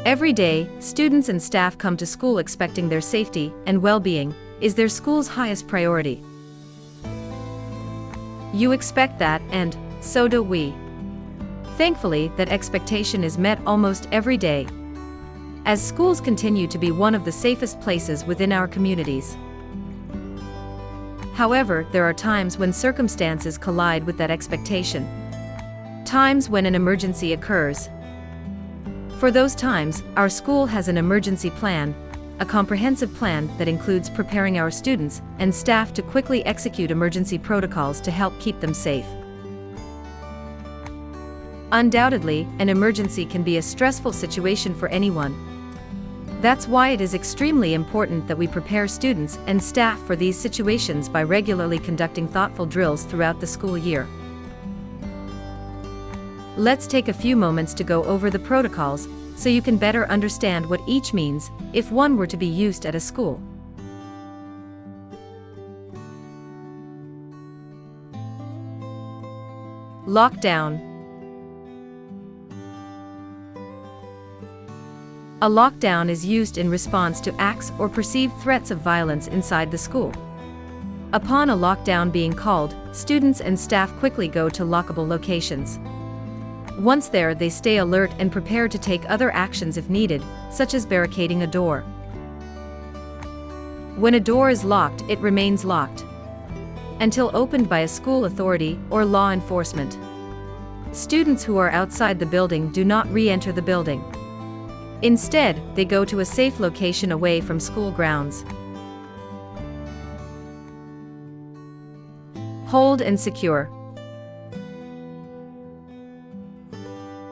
Every day, students and staff come to school expecting their safety and well-being is their school's highest priority. You expect that, and so do we. Thankfully, that expectation is met almost every day, as schools continue to be one of the safest places within our communities. However, there are times when circumstances collide with that expectation. Times when an emergency occurs. For those times, our school has an emergency plan, a comprehensive plan that includes preparing our students and staff to quickly execute emergency protocols to help keep them safe. Undoubtedly, an emergency can be a stressful situation for anyone. That's why it is extremely important that we prepare students and staff for these situations by regularly conducting thoughtful drills throughout the school year. Let's take a few moments to go over the protocols so you can better understand what each means if one were to be used at a school. Lockdown. A lockdown is used in response to acts or perceived threats of violence inside the school. Upon a lockdown being called, students and staff quickly go to lockable locations. Once there, they stay alert and prepare to take other actions if needed, such as barricading a door. When a door is locked, it remains locked until opened by a school authority or law enforcement. Students who are outside the building do not re-enter the building. Instead, they go to a safe location away from school grounds. Hold and secure.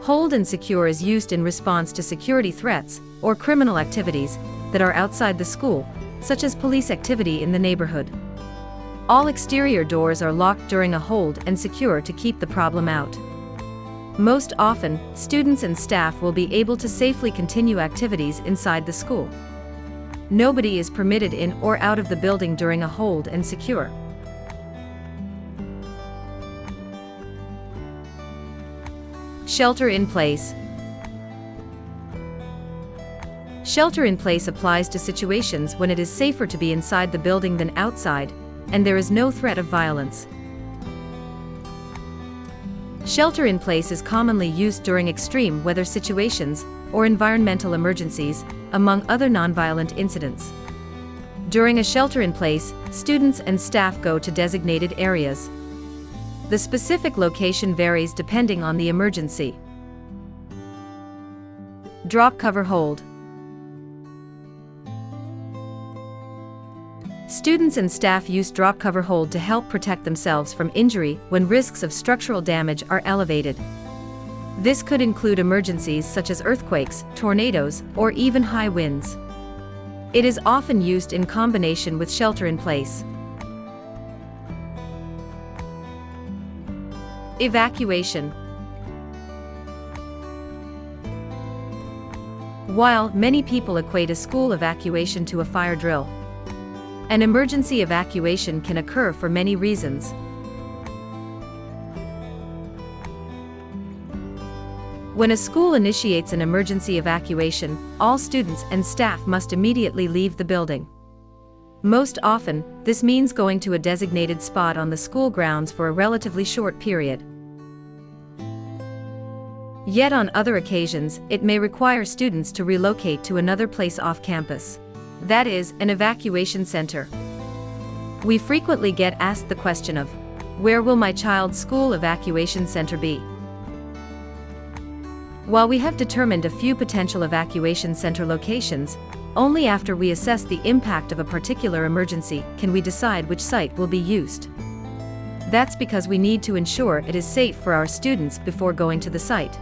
Hold and secure is used in response to security threats or criminal activities that are outside the school, such as police activity in the neighborhood. All exterior doors are locked during a hold and secure to keep the problem out. Most often, students and staff will be able to safely continue activities inside the school. Nobody is permitted in or out of the building during a hold and secure. Shelter in place. Shelter in place applies to situations when it is safer to be inside the building than outside, and there is no threat of violence. Shelter in place is commonly used during extreme weather situations or environmental emergencies, among other nonviolent incidents. During a shelter in place, students and staff go to designated areas. The specific location varies depending on the emergency. Drop cover hold. Students and staff use drop cover hold to help protect themselves from injury when risks of structural damage are elevated. This could include emergencies such as earthquakes, tornadoes, or even high winds. It is often used in combination with shelter in place. Evacuation. While many people equate a school evacuation to a fire drill, an emergency evacuation can occur for many reasons. When a school initiates an emergency evacuation, all students and staff must immediately leave the building. Most often, this means going to a designated spot on the school grounds for a relatively short period. Yet on other occasions, it may require students to relocate to another place off campus. That is, an evacuation center. We frequently get asked the question of, where will my child's school evacuation center be? While we have determined a few potential evacuation center locations, only after we assess the impact of a particular emergency can we decide which site will be used. That's because we need to ensure it is safe for our students before going to the site.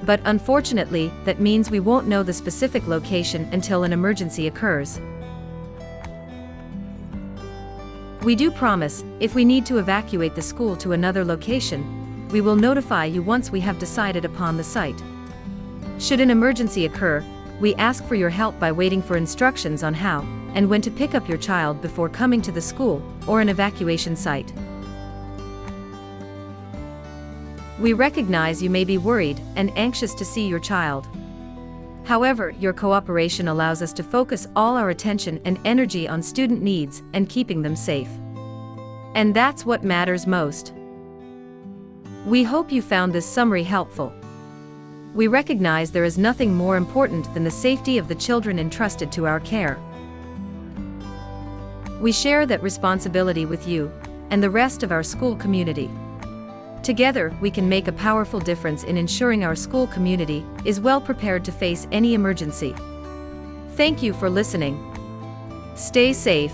But unfortunately, that means we won't know the specific location until an emergency occurs. We do promise, if we need to evacuate the school to another location, we will notify you once we have decided upon the site. Should an emergency occur, we ask for your help by waiting for instructions on how and when to pick up your child before coming to the school or an evacuation site. We recognize you may be worried and anxious to see your child. However, your cooperation allows us to focus all our attention and energy on student needs and keeping them safe. And that's what matters most. We hope you found this summary helpful. We recognize there is nothing more important than the safety of the children entrusted to our care. We share that responsibility with you and the rest of our school community. Together, we can make a powerful difference in ensuring our school community is well prepared to face any emergency. Thank you for listening. Stay safe